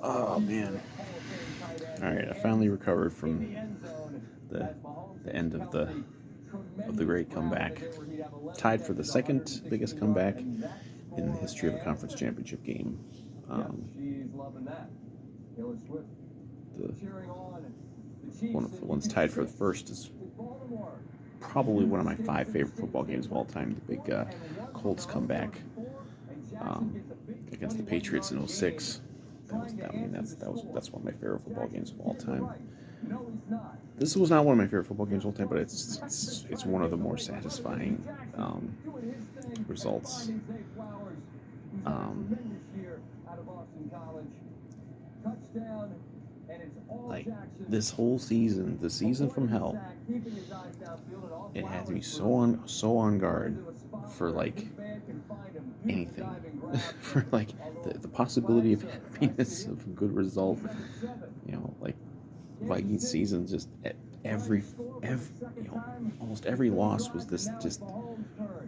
Oh man! All right, I finally recovered from the end of the great comeback. Tied for the second biggest comeback in the history of a conference championship game. Um, the one of the ones tied for the first is probably one of my five favorite football games of all time. The big Colts comeback um, against the Patriots in '06. That's one of my favorite football games of all time. This was not one of my favorite football games of all time, but it's one of the more satisfying results. Um, like this whole season, the season from hell, it had to be so on guard for like anything, for like the possibility of happiness of a good result. Like Vikings season, just every almost every loss was this just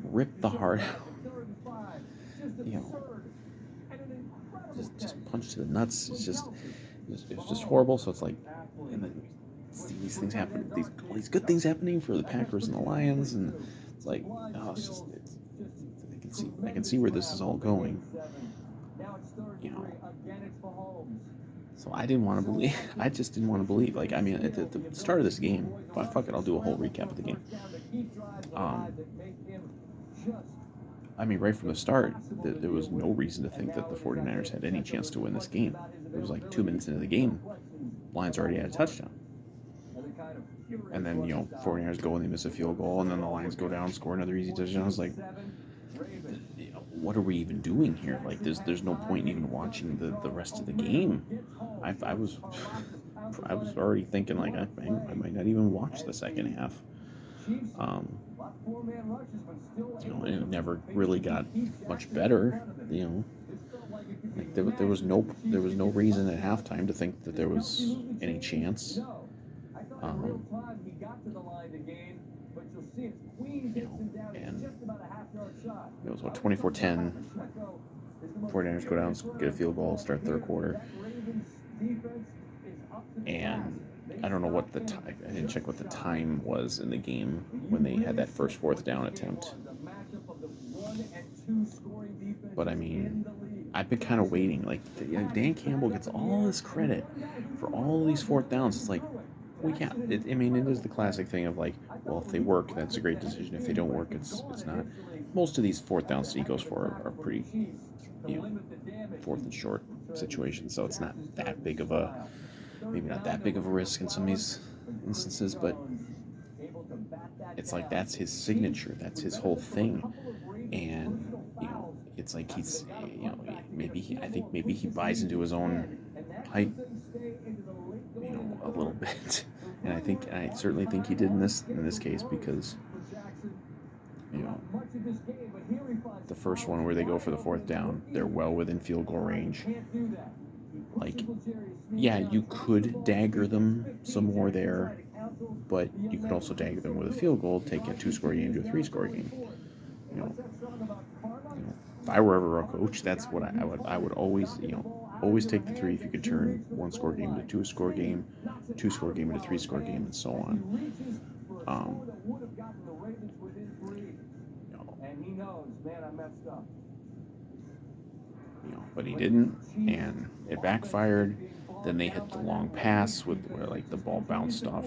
rip the heart out. You know, just punch to the nuts. It's just horrible. So it's like, and then see these things happen, all these good things happening for the Packers and the Lions, and it's like, oh, I can see where this is all going. You know, so I didn't want to believe. I just didn't want to believe. Like, I mean, at the start of this game, but fuck it, I'll do a whole recap of the game. I mean, right from the start, there was no reason to think that the 49ers had any chance to win this game. It was like 2 minutes into the game, Lions already had a touchdown. And then, 49ers go and they miss a field goal, and then the Lions go down, score another easy touchdown. I was like, what are we even doing here? Like, there's no point in even watching the rest of the game. I was already thinking, like, I might not even watch the second half. And it never really got much better. Like there was no reason at halftime to think that there was any chance. And it was 24-10. 49ers go down, get a field goal, start third quarter. And I don't know what the time. I didn't check what the time was in the game when they had that first fourth down attempt. But I mean, I've been kind of waiting. Like, Dan Campbell gets all this credit for all these fourth downs. It's like, well, yeah. It is the classic thing of like, well, if they work, that's a great decision. If they don't work, it's not. Most of these fourth downs that he goes for are pretty, fourth and short situations. So it's not that big of a. Maybe not that big of a risk in some of these instances, but it's like that's his signature, that's his whole thing, and it's like he's, I think maybe he buys into his own hype, a little bit, and I certainly think he did in this case because, the first one where they go for the fourth down, they're well within field goal range. Like, yeah, you could dagger them some more there, but you could also dagger them with a field goal, take a 2-score game to a 3-score game. If I were ever a coach, that's what I would always, always take the 3 if you could turn 1-score game into a 2-score game, 2-score game into a 3-score game, and so on. But he didn't, and it backfired. Then they hit the long pass where like the ball bounced off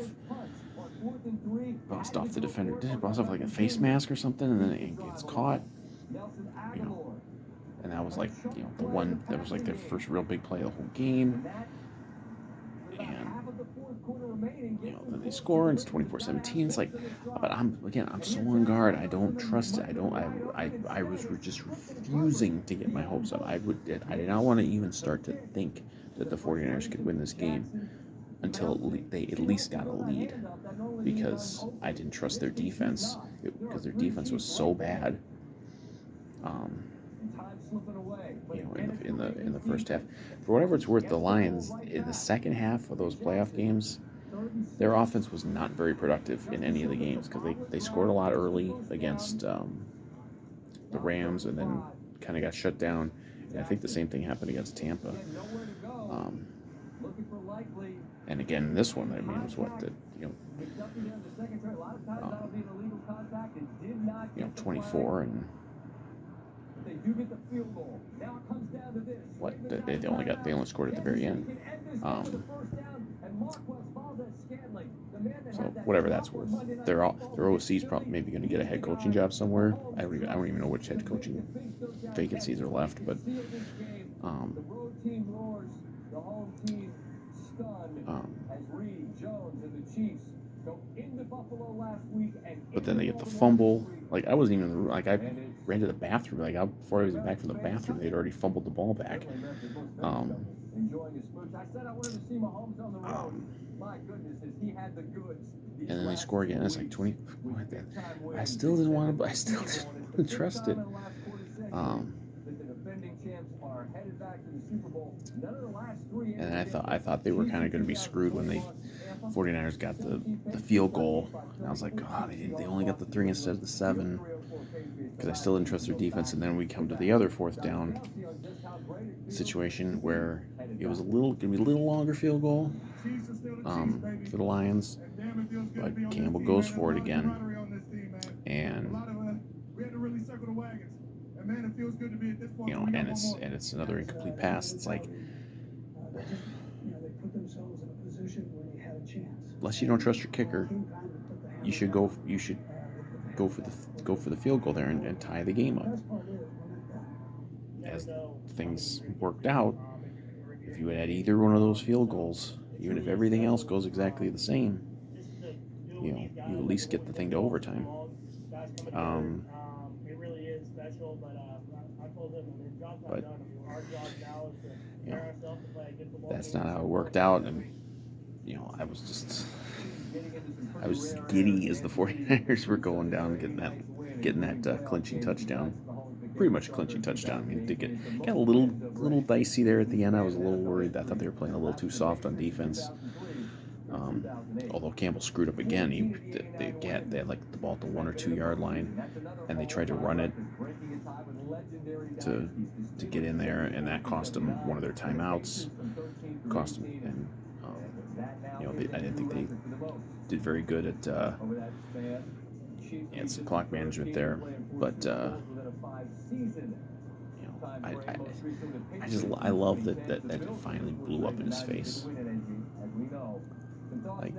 the defender. Did it bounce off like a face mask or something? And then it gets caught. And that was like the one that was like their first real big play of the whole game. And then they score, and it's 24-17. It's like, but I'm so on guard. I don't trust it. I was just refusing to get my hopes up. I did not want to even start to think that the 49ers could win this game until they at least got a lead, because I didn't trust their defense, because their defense was so bad. In the first half, for whatever it's worth, the Lions in the second half of those playoff games, their offense was not very productive in any of the games, because they scored a lot early against the Rams, and then kind of got shut down, I think the same thing happened against Tampa. And again, in this one, I mean, it was what the 24 and what they only scored at the very end. So whatever that's worth, their OC's probably maybe going to get a head coaching job somewhere. I don't even know which head coaching vacancies are left, but but then they get the fumble. Like I wasn't even like I ran to the bathroom. Like before I was back from the bathroom, they'd already fumbled the ball back. And then they score again. It's like 20. I still didn't want to trust it. And I thought they were kind of going to be screwed when the 49ers got the field goal. And I was like, God, they only got the 3 instead of the 7, because I still didn't trust their defense. And then we come to the other 4th down situation where it was going to be a little longer field goal for the Lions, but Campbell goes for it again, and and it's another incomplete pass. It's like, unless you don't trust your kicker, you should go for the field goal there and tie the game up. As things worked out, if you had either one of those field goals, even if everything else goes exactly the same, you at least get the thing to overtime. But that's not how it worked out, and I was just giddy as the 49ers were going down, getting that clinching touchdown. Pretty much a clinching touchdown. I mean, it did got a little dicey there at the end. I was a little worried. I thought they were playing a little too soft on defense. Although Campbell screwed up again, they had like the ball at the 1 or 2 yard line, and they tried to run it to get in there, and that cost them one of their timeouts. Cost them, and I didn't think they did very good at some clock management there, but I love that it finally blew up in his face. Like,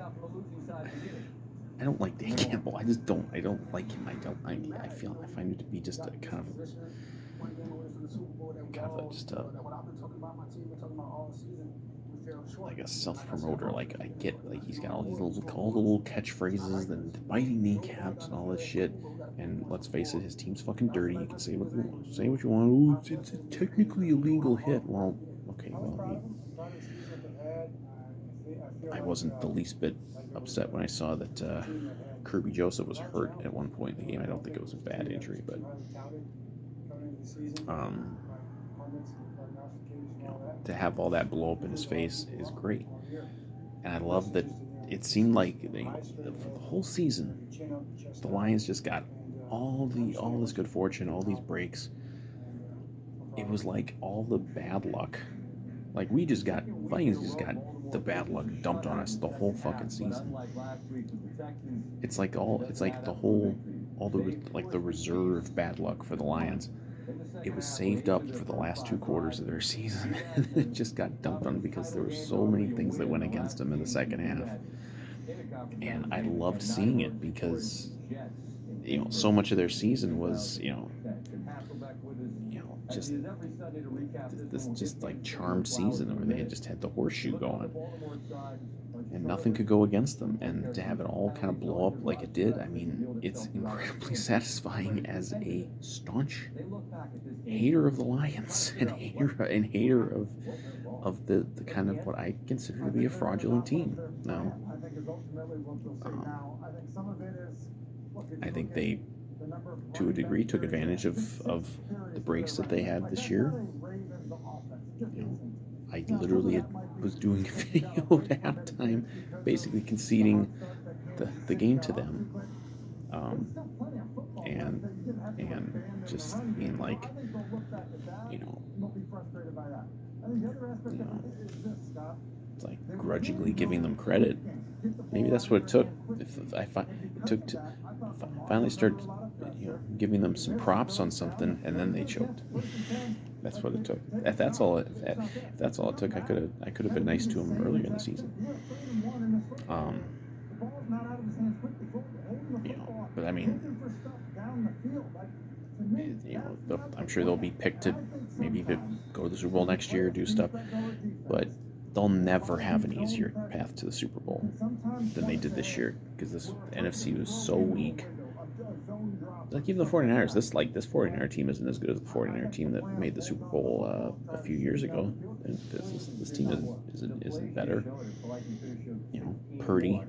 I don't like Dan Campbell. I don't like him. I find it to be just a kind of like a self-promoter. Like, I get, like, he's got all the little catchphrases and biting kneecaps and all this shit. And let's face it, his team's fucking dirty. You can say what you want. Oh, it's a technically illegal hit. Well, okay, I wasn't the least bit upset when I saw that Kirby Joseph was hurt at one point in the game. I don't think it was a bad injury, but to have all that blow up in his face is great. And I love that it seemed like for the whole season, the Lions just got all this good fortune, all these breaks. It was like all the bad luck. Like Vikings just got the bad luck dumped on us the whole fucking season. It's like the reserve bad luck for the Lions. It was saved up for the last 2 quarters of their season, and then it just got dumped on because there were so many things that went against them in the second half. And I loved seeing it because so much of their season was just like charmed season where they had just had the horseshoe going and nothing could go against them, and to have it all kind of blow up like it did, I mean, it's incredibly satisfying as a staunch hater of the Lions and hater of the kind of what I consider to be a fraudulent team. Now, I think they, to a degree, took advantage of the breaks that they had this year. I literally was doing a video at halftime, basically conceding the game to them. and just being like, you know, you know, it's like grudgingly giving them credit. Maybe that's what it took. If it took to finally start, giving them some props on something, and then they choked. That's what it took. If that's all it took, I could have been nice to him earlier in the season. Um, but I mean, I'm sure they'll be picked to maybe go to the Super Bowl next year, do stuff, but they'll never have an easier path to the Super Bowl than they did this year because this NFC was so weak. Like even the 49ers, this 49er team isn't as good as the 49er team that made the Super Bowl a few years ago. And this team isn't better. Purdy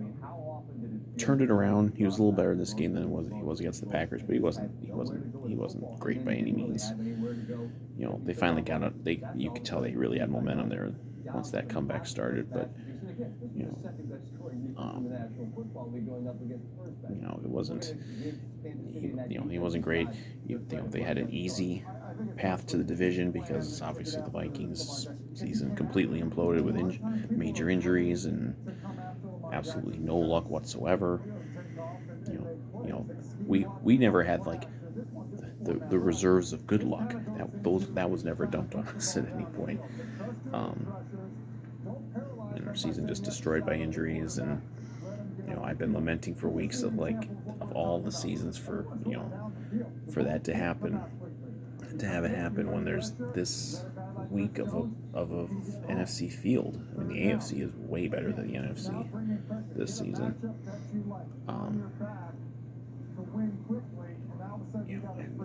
turned it around. He was a little better in this game than he was against the Packers, but he wasn't great by any means. They finally got it. You could tell they really had momentum there once that comeback started, but it wasn't. He wasn't great. They had an easy path to the division because obviously the Vikings season completely imploded with major injuries and absolutely no luck whatsoever. We never had like the reserves of good luck. That was never dumped on us at any point. And our season just destroyed by injuries, and I've been lamenting for weeks of all the seasons for that to happen, to have it happen when there's this week of a NFC field. I mean, the AFC is way better than the NFC this season.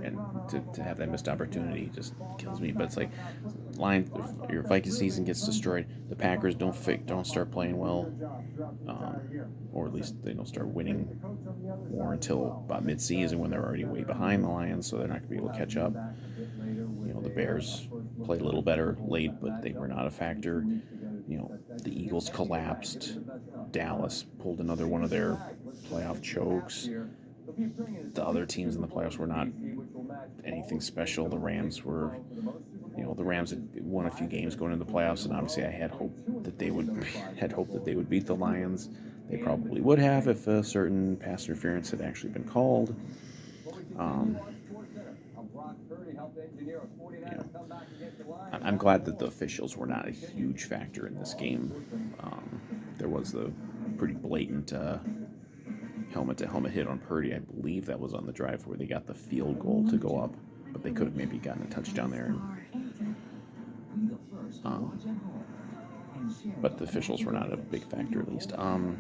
And to have that missed opportunity just kills me. But it's like your Vikings season gets destroyed. The Packers don't start playing well, or at least they don't start winning more until about mid-season when they're already way behind the Lions, so they're not going to be able to catch up. The Bears played a little better late, but they were not a factor. The Eagles collapsed. Dallas pulled another one of their playoff chokes. The other teams in the playoffs were not anything special. The Rams had won a few games going into the playoffs, and obviously I had hope that they would beat the Lions. They probably would have if a certain pass interference had actually been called. I'm glad that the officials were not a huge factor in this game. There was the pretty blatant helmet-to-helmet hit on Purdy. I believe that was on the drive where they got the field goal to go up, but they could have maybe gotten a touchdown there. But the officials were not a big factor, at least. And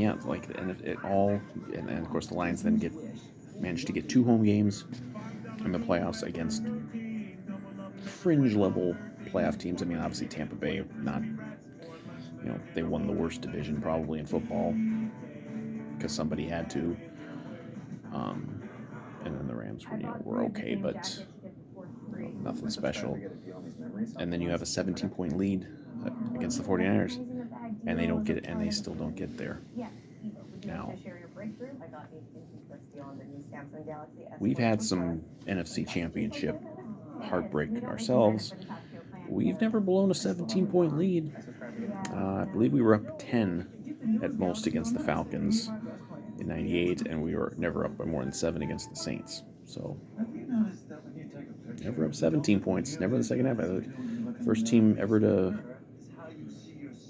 yeah, and of course the Lions then managed to get 2 home games in the playoffs against fringe-level playoff teams. I mean, obviously Tampa Bay, they won the worst division probably in football because somebody had to. And then the Rams were okay, but nothing special. And then you have a 17-point lead against the 49ers, and they don't get it, and they still don't get there. Now, we've had some NFC Championship heartbreak ourselves. We've never blown a 17-point lead. I believe we were up 10 at most against the Falcons in '98, and we were never up by more than 7 against the Saints. So, never up 17 points. Never in the second half. First team ever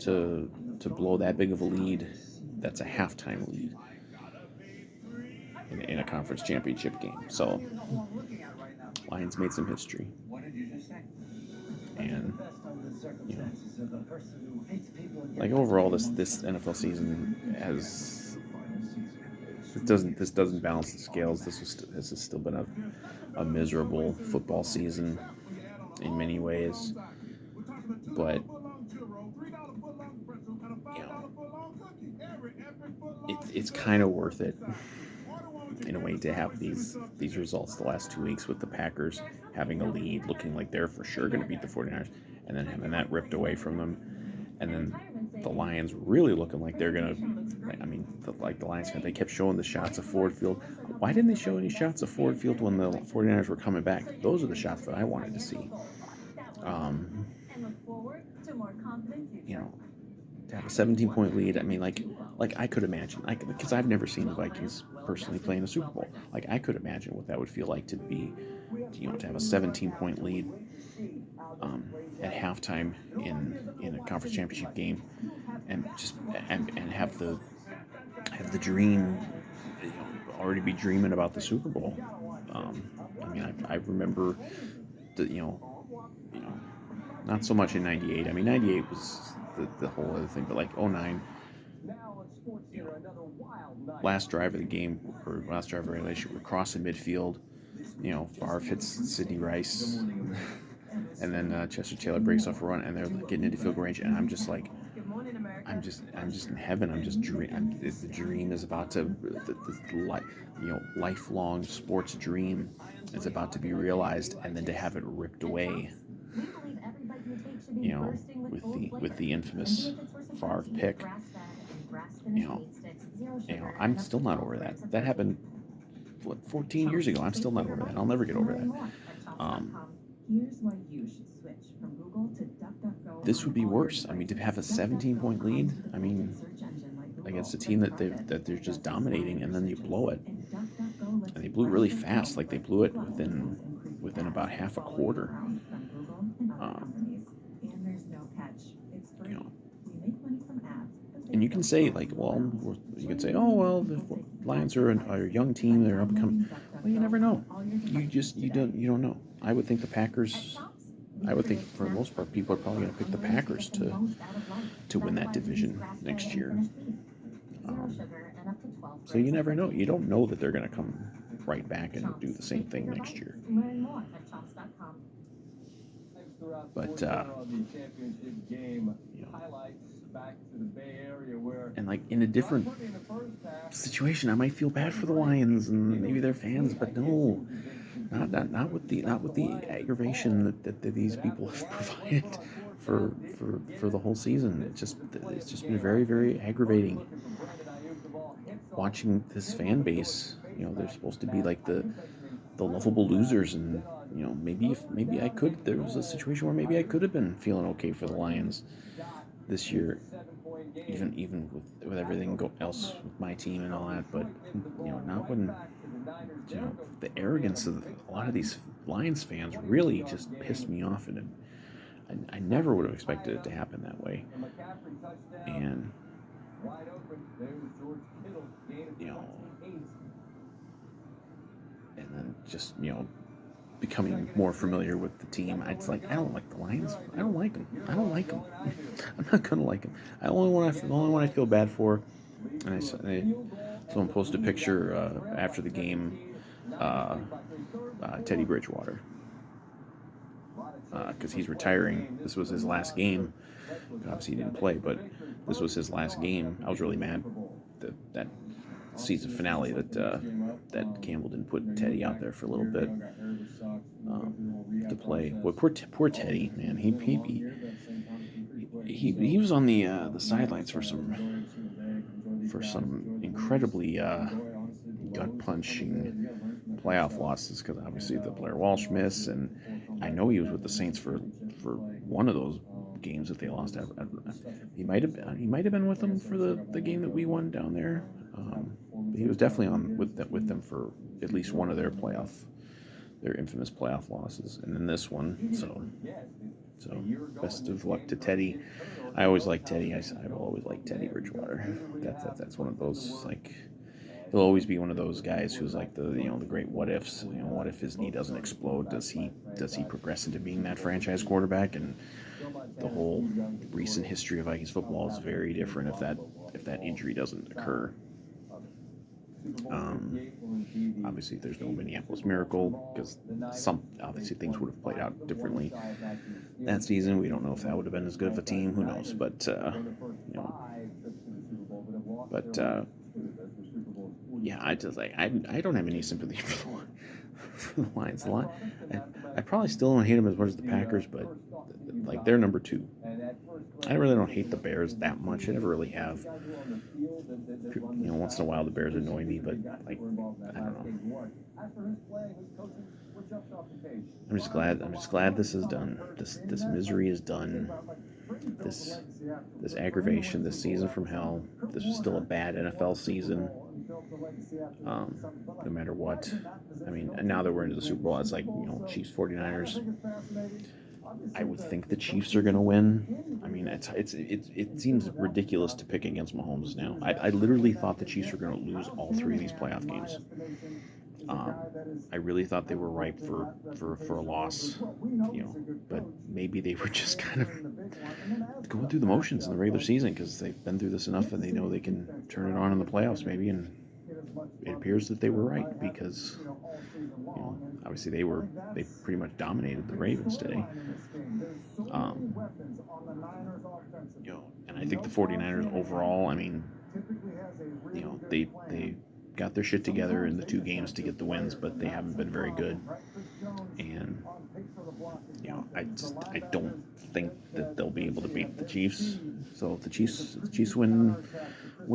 to blow that big of a lead. That's a halftime lead in a conference championship game. So, Lions made some history. And overall, this NFL season this doesn't balance the scales. This has still been a miserable football season in many ways, but it's kind of worth it in a way to have these results the last 2 weeks, with the Packers having a lead, looking like they're for sure going to beat the 49ers, and then having that ripped away from them, and then the Lions really looking like they're going to, the Lions fans, they kept showing the shots of Ford Field. Why didn't they show any shots of Ford Field when the 49ers were coming back? Those are the shots that I wanted to see. You know, to have a 17-point lead. I mean, like I could imagine, because I've never seen the Vikings personally play in a Super Bowl. Like, I could imagine what that would feel like to be, to have a 17-point lead at halftime in a conference championship game, and have the dream, already be dreaming about the Super Bowl. I mean, I remember not so much in '98. I mean, '98 was the whole other thing, but like '09, last drive of the game, or last drive of regulation, we're crossing midfield. Favre hits Sidney Rice, and then Chester Taylor breaks off a run, and they're getting into field goal range, and I'm just like, I'm just in heaven. I'm just dream. The dream is about to, lifelong sports dream is about to be realized, and then to have it ripped away. With the infamous Favre pick. I'm still not over that. That happened 14 years ago. I'm still not over that. I'll never get over that. This would be worse. I mean, to have a 17-point lead, I mean, against a team that they're just dominating, and then you blow it. And they blew it really fast. Like, they blew it within about half a quarter. And you can say, like, you can say, oh, well, the Lions are a young team, they're up and coming. Well, you never know. You don't know. I would think for the most part, people are probably going to pick the Packers to win that division next year. So you never know. You don't know that they're going to come right back and do the same thing next year. But and like in a different situation, I might feel bad for the Lions and maybe their fans, but no, not with the aggravation that these people have provided for the whole season. It's just been very, very aggravating watching this fan base. They're supposed to be like the lovable losers, and maybe there was a situation where maybe I could have been feeling okay for the Lions this year, even with everything else with my team and all that. But not when the arrogance of a lot of these Lions fans really just pissed me off, and I never would have expected it to happen that way. And and then just becoming more familiar with the team. It's like, I don't like the Lions. I don't like them. I'm not gonna like them. The only one I feel bad for, and someone posted a picture after the game, Teddy Bridgewater, because he's retiring. This was his last game. Obviously, he didn't play, but this was his last game. I was really mad that season finale that Campbell didn't put Teddy out there for a little bit to play. Well, poor Teddy, man. He was on the sidelines for some incredibly gut punching playoff losses, because obviously the Blair Walsh miss, and I know he was with the Saints for one of those games that they lost. He might have been with them for the game that we won down there. He was definitely on with them for at least one of their infamous playoff losses, and then this one. So best of luck to Teddy. I always like Teddy. I will always like Teddy Bridgewater. That's one of those, like, he'll always be one of those guys who's like the great what ifs. What if his knee doesn't explode? Does he progress into being that franchise quarterback? And the whole recent history of Vikings football is very different if that injury doesn't occur. Obviously, there's no Minneapolis Miracle, because obviously things would have played out differently that season. We don't know if that would have been as good of a team. Who knows? But yeah, I don't have any sympathy for the Lions. I probably still don't hate them as much as the Packers, but like, they're number two. I really don't hate the Bears that much. I never really have. once in a while the Bears annoy me, but like I don't know. I'm just glad. I'm just glad this is done. This misery is done. This aggravation, this season from hell. This was still a bad NFL season. No matter what. I mean, and now that we're into the Super Bowl, it's like, Chiefs 49ers. I would think the Chiefs are going to win. I mean, it seems ridiculous to pick against Mahomes now. I literally thought the Chiefs were going to lose all three of these playoff games. I really thought they were ripe for a loss, but maybe they were just kind of going through the motions in the regular season because they've been through this enough and they know they can turn it on in the playoffs maybe, and it appears that they were right because obviously they pretty much dominated the Ravens today. And I think the 49ers overall, I mean, they got their shit together in the two games to get the wins, but they haven't been very good. And I don't think that they'll be able to beat the Chiefs. So if the Chiefs win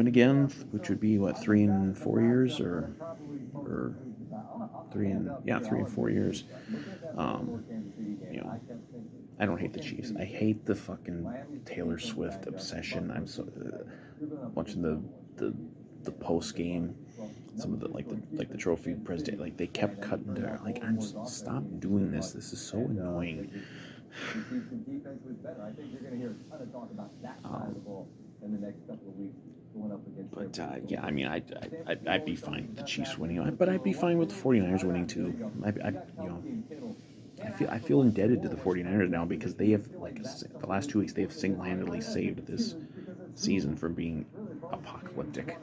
again, which would be what, 3 and 4 years, or 3 and 4 years. I don't hate the Chiefs. I hate the fucking Taylor Swift obsession. I'm so watching the post game, some of the trophy president, like they kept cutting to, like, I'm just, stop doing this. This is so annoying. But I mean, I'd be fine with the Chiefs winning, but I'd be fine with the 49ers winning too. I feel indebted to the 49ers now because they have, like, the last 2 weeks, they have single-handedly saved this season from being apocalyptic.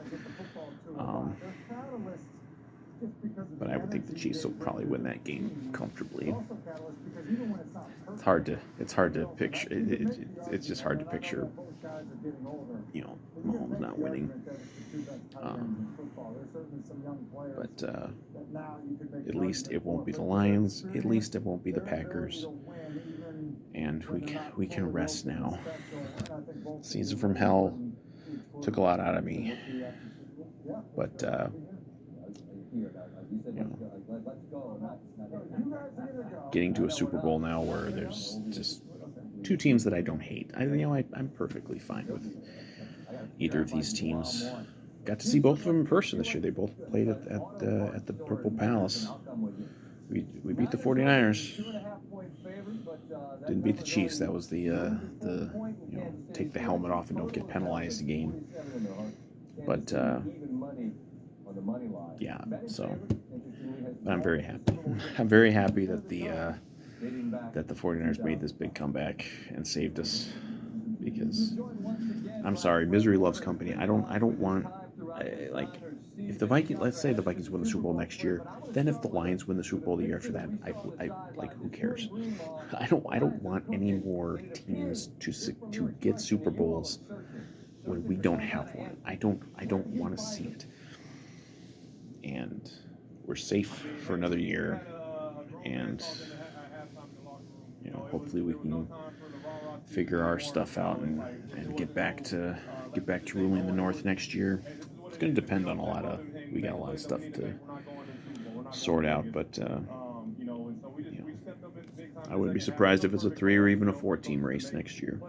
But I would think the Chiefs will probably win that game comfortably. It's hard to picture. It's just hard to picture, Mahomes not winning. But at least it won't be the Lions. At least it won't be the Packers. And we can rest now. Season from hell took a lot out of me. But getting to a Super Bowl now where there's just two teams that I don't hate. I'm perfectly fine with either of these teams. Got to see both of them in person this year. They both played at the Purple Palace. We beat the 49ers. Didn't beat the Chiefs. That was the take the helmet off and don't get penalized game. But yeah, so but I'm very happy. I'm very happy that the 49ers made this big comeback and saved us, because I'm sorry, misery loves company. I don't want, like, if the Vikings, let's say the Vikings win the Super Bowl next year, then if the Lions win the Super Bowl the year after that, I like, who cares? I don't want any more teams to get Super Bowls when we don't have one. I don't want to see it. And we're safe for another year, and hopefully we can figure our stuff out and get back to ruling the North next year. It's going to depend on we got a lot of stuff to sort out, but I wouldn't be surprised if it's a 3 or even a 4-team race next year.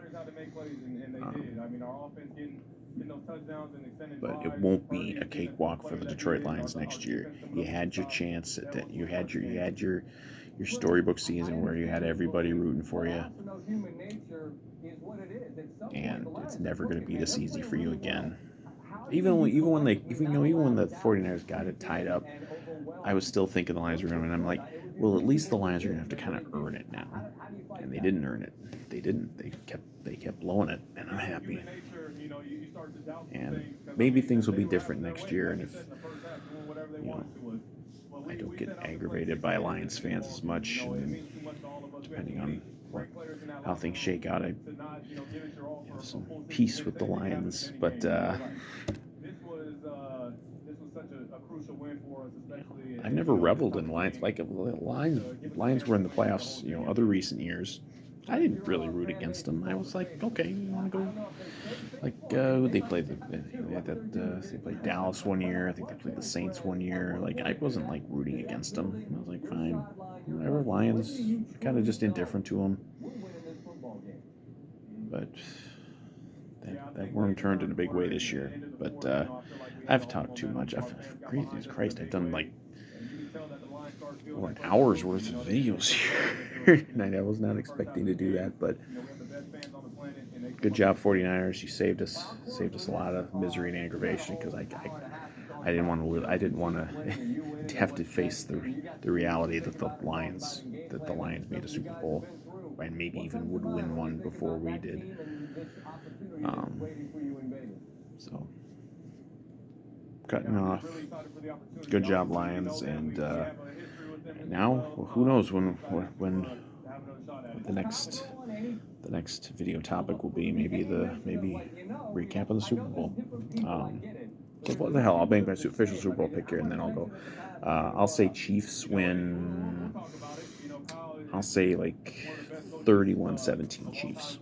But it won't be a cakewalk for the Detroit Lions next year. You had your chance at that. You had your storybook season where you had everybody rooting for you, and it's never going to be this easy for you again. Even when the 49ers got it tied up, I was still thinking the Lions were going to win. I'm like, well, at least the Lions are going to have to kind of earn it now, and they didn't earn it. They didn't. They kept blowing it, and I'm happy. And maybe things will be different next year, and if I don't get aggravated by Lions fans as much, and depending on how things shake out, I have some peace with the Lions. But I've never reveled in Lions. Like, Lions were in the playoffs, other recent years. I didn't really root against them. I was like, okay, you want to go? Like, who they played? They had they played Dallas one year. I think they played the Saints one year. Like, I wasn't like rooting against them. I was like, fine, whatever. Lions, kind of just indifferent to them. But that worm turned in a big way this year. But I've talked too much. Jesus Christ, I've done like over an hour's worth of videos here. And I was not expecting to do that, but good job, 49ers. You saved us a lot of misery and aggravation because I didn't want to have to face the reality that the Lions made a Super Bowl and maybe even would win one before we did. Um, so cutting off. Good job, Lions, and now who knows when the next video topic will be maybe recap of the Super Bowl. So what the hell? I'll make my official Super Bowl pick here, and then I'll go. I'll say Chiefs win. I'll say like 31-17 Chiefs.